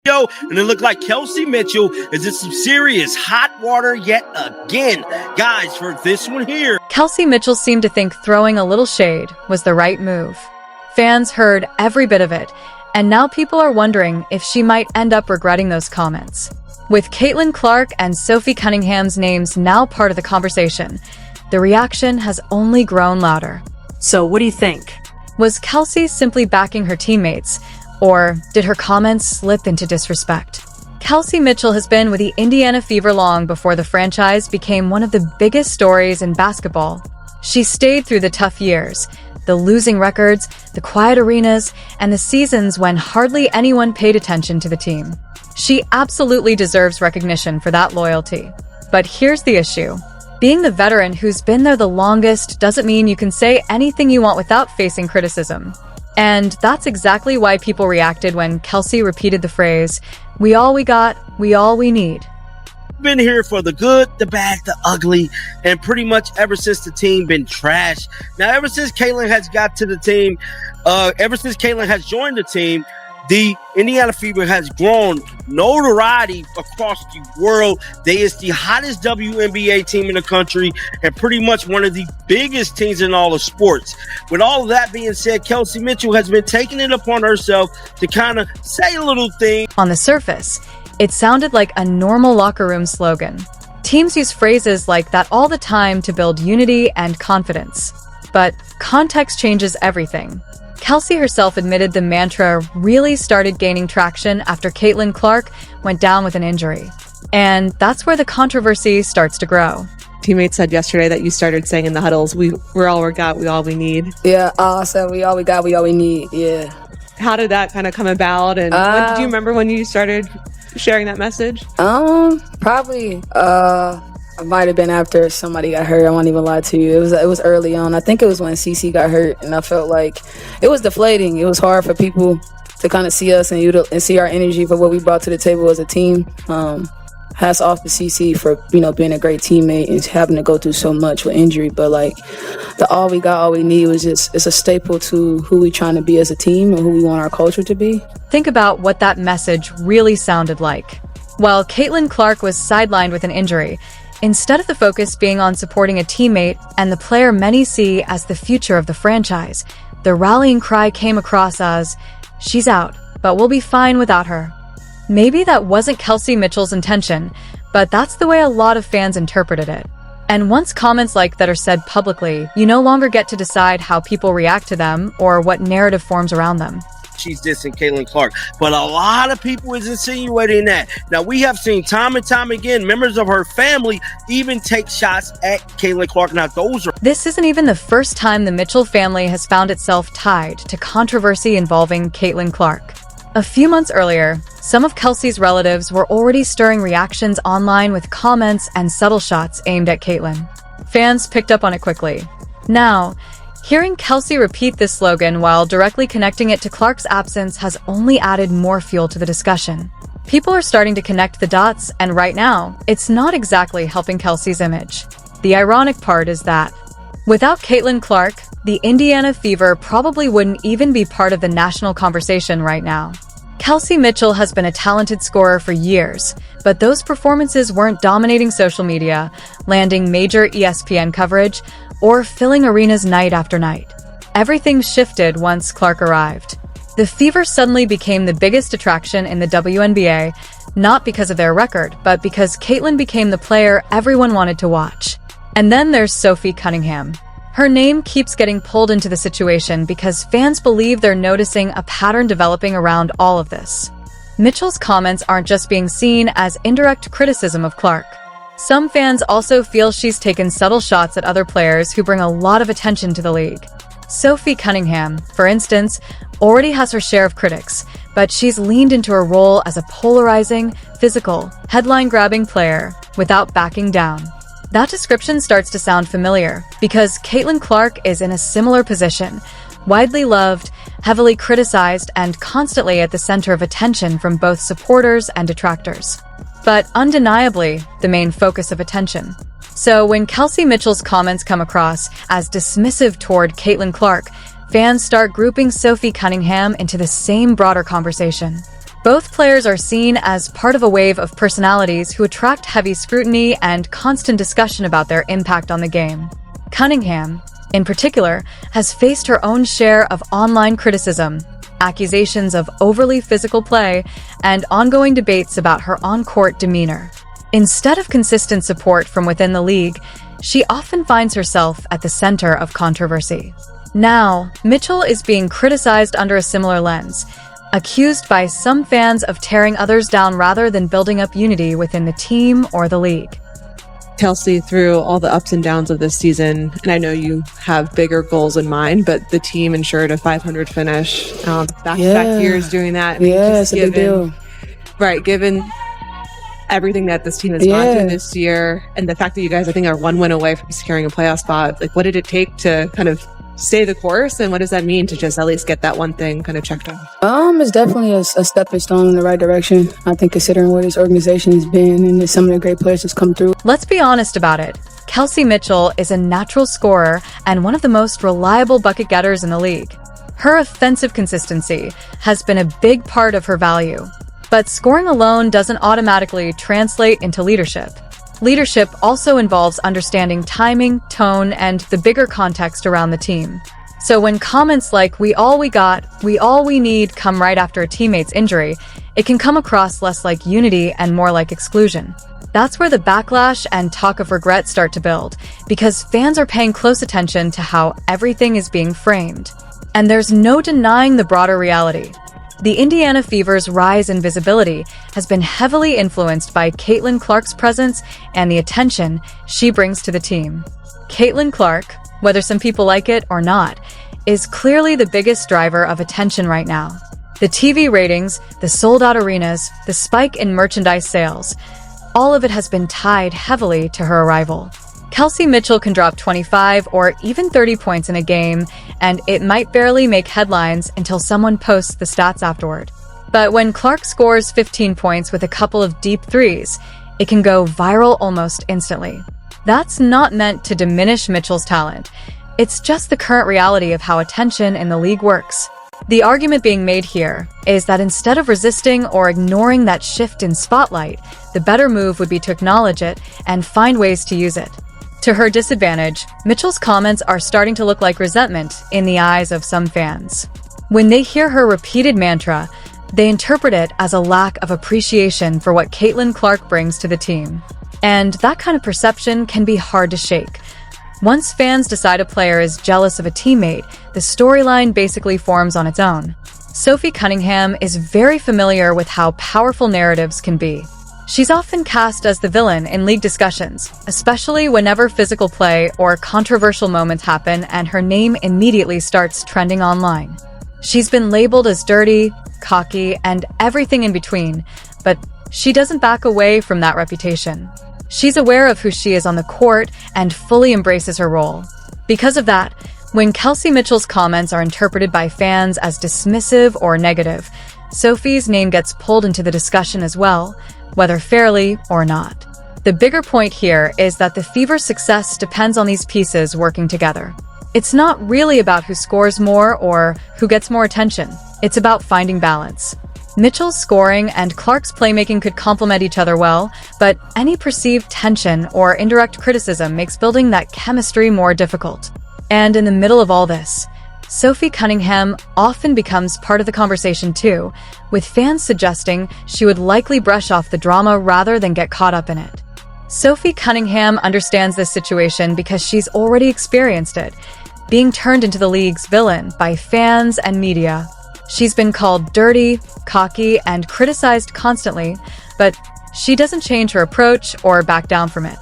And it looked like Kelsey Mitchell is in some serious hot water yet again. Guys, for this one here. Kelsey Mitchell seemed to think throwing a little shade was the right move. Fans heard every bit of it, and now people are wondering if she might end up regretting those comments. With Caitlin Clark and Sophie Cunningham's names now part of the conversation, the reaction has only grown louder. So what do you think? Was Kelsey simply backing her teammates, or did her comments slip into disrespect? Kelsey Mitchell has been with the Indiana Fever long before the franchise became one of the biggest stories in basketball. She stayed through the tough years, the losing records, the quiet arenas, and the seasons when hardly anyone paid attention to the team. She absolutely deserves recognition for that loyalty. But here's the issue. Being the veteran who's been there the longest doesn't mean you can say anything you want without facing criticism. And that's exactly why people reacted when Kelsey repeated the phrase, "We all we got, we all we need." Been here for the good, the bad, the ugly, and pretty much ever since the team been trash. Now, ever since Caitlin has got to the team, ever since Caitlin has joined the team, the Indiana Fever has grown notoriety across the world. They is the hottest WNBA team in the country and pretty much one of the biggest teams in all of sports. With all of that being said, Kelsey Mitchell has been taking it upon herself to kind of say a little thing. On the surface, it sounded like a normal locker room slogan. Teams use phrases like that all the time to build unity and confidence. But context changes everything. Kelsey herself admitted the mantra really started gaining traction after Caitlin Clark went down with an injury. And that's where the controversy starts to grow. Teammates said yesterday that you started saying in the huddles, we're all we got, we all we need. Yeah, I said we all we got, we all we need, yeah. How did that kind of come about? And do you remember when you started sharing that message? Probably, it might have been after somebody got hurt. I won't even lie to you. It was early on. I think it was when CC got hurt, and I felt like it was deflating. It was hard for people to kind of see us and see our energy for what we brought to the table as a team. Hats off to CC for being a great teammate and having to go through so much with injury. But like the all we got, all we need was it's a staple to who we trying to be as a team and who we want our culture to be. Think about what that message really sounded like. While Caitlin Clark was sidelined with an injury, instead of the focus being on supporting a teammate and the player many see as the future of the franchise, the rallying cry came across as, "She's out, but we'll be fine without her." Maybe that wasn't Kelsey Mitchell's intention, but that's the way a lot of fans interpreted it. And once comments like that are said publicly, you no longer get to decide how people react to them or what narrative forms around them. She's dissing Caitlin Clark, but a lot of people is insinuating that. Now, we have seen time and time again members of her family even take shots at Caitlin Clark. Now, This isn't even the first time the Mitchell family has found itself tied to controversy involving Caitlin Clark. A few months earlier, some of Kelsey's relatives were already stirring reactions online with comments and subtle shots aimed at Caitlin. Fans picked up on it quickly. Now, hearing Kelsey repeat this slogan while directly connecting it to Clark's absence has only added more fuel to the discussion. People are starting to connect the dots, and right now, it's not exactly helping Kelsey's image. The ironic part is that, without Caitlin Clark, the Indiana Fever probably wouldn't even be part of the national conversation right now. Kelsey Mitchell has been a talented scorer for years, but those performances weren't dominating social media, landing major ESPN coverage, or filling arenas night after night. Everything shifted once Clark arrived. The Fever suddenly became the biggest attraction in the WNBA, not because of their record, but because Caitlin became the player everyone wanted to watch. And then there's Sophie Cunningham. Her name keeps getting pulled into the situation because fans believe they're noticing a pattern developing around all of this. Mitchell's comments aren't just being seen as indirect criticism of Clark. Some fans also feel she's taken subtle shots at other players who bring a lot of attention to the league. Sophie Cunningham, for instance, already has her share of critics, but she's leaned into her role as a polarizing, physical, headline-grabbing player without backing down. That description starts to sound familiar because Caitlin Clark is in a similar position, widely loved, heavily criticized, and constantly at the center of attention from both supporters and detractors. But undeniably, the main focus of attention. So when Kelsey Mitchell's comments come across as dismissive toward Caitlin Clark, fans start grouping Sophie Cunningham into the same broader conversation. Both players are seen as part of a wave of personalities who attract heavy scrutiny and constant discussion about their impact on the game. Cunningham, in particular, has faced her own share of online criticism, accusations of overly physical play, and ongoing debates about her on-court demeanor. Instead of consistent support from within the league, she often finds herself at the center of controversy. Now, Mitchell is being criticized under a similar lens, accused by some fans of tearing others down rather than building up unity within the team or the league. Kelsey, through all the ups and downs of this season, and I know you have bigger goals in mind, but the team ensured a 500 finish. Back-to-back years doing that. Yeah, it's a big deal. Right, given everything that this team has gone through this year, and the fact that you guys, I think, are one win away from securing a playoff spot, like, what did it take to kind of stay the course, and what does that mean to just at least get that one thing kind of checked off? It's definitely a stepping stone in the right direction. I think considering where this organization has been and some of the great players that's come through. Let's be honest about it. Kelsey Mitchell is a natural scorer and one of the most reliable bucket getters in the league. Her offensive consistency has been a big part of her value. But scoring alone doesn't automatically translate into leadership. Leadership also involves understanding timing, tone, and the bigger context around the team. So when comments like "we all we got, we all we need" come right after a teammate's injury, it can come across less like unity and more like exclusion. That's where the backlash and talk of regret start to build, because fans are paying close attention to how everything is being framed. And there's no denying the broader reality. The Indiana Fever's rise in visibility has been heavily influenced by Caitlin Clark's presence and the attention she brings to the team. Caitlin Clark, whether some people like it or not, is clearly the biggest driver of attention right now. The TV ratings, the sold-out arenas, the spike in merchandise sales, all of it has been tied heavily to her arrival. Kelsey Mitchell can drop 25 or even 30 points in a game, and it might barely make headlines until someone posts the stats afterward. But when Clark scores 15 points with a couple of deep threes, it can go viral almost instantly. That's not meant to diminish Mitchell's talent. It's just the current reality of how attention in the league works. The argument being made here is that instead of resisting or ignoring that shift in spotlight, the better move would be to acknowledge it and find ways to use it. To her disadvantage, Mitchell's comments are starting to look like resentment in the eyes of some fans. When they hear her repeated mantra, they interpret it as a lack of appreciation for what Caitlin Clark brings to the team. And that kind of perception can be hard to shake. Once fans decide a player is jealous of a teammate, the storyline basically forms on its own. Sophie Cunningham is very familiar with how powerful narratives can be. She's often cast as the villain in league discussions, especially whenever physical play or controversial moments happen and her name immediately starts trending online. She's been labeled as dirty, cocky, and everything in between, but she doesn't back away from that reputation. She's aware of who she is on the court and fully embraces her role. Because of that, when Kelsey Mitchell's comments are interpreted by fans as dismissive or negative, Sophie's name gets pulled into the discussion as well, whether fairly or not. The bigger point here is that the Fever's success depends on these pieces working together. It's not really about who scores more or who gets more attention. It's about finding balance. Mitchell's scoring and Clark's playmaking could complement each other well, but any perceived tension or indirect criticism makes building that chemistry more difficult. And in the middle of all this, Sophie Cunningham often becomes part of the conversation too, with fans suggesting she would likely brush off the drama rather than get caught up in it. Sophie Cunningham understands this situation because she's already experienced it, being turned into the league's villain by fans and media. She's been called dirty, cocky, and criticized constantly, but she doesn't change her approach or back down from it.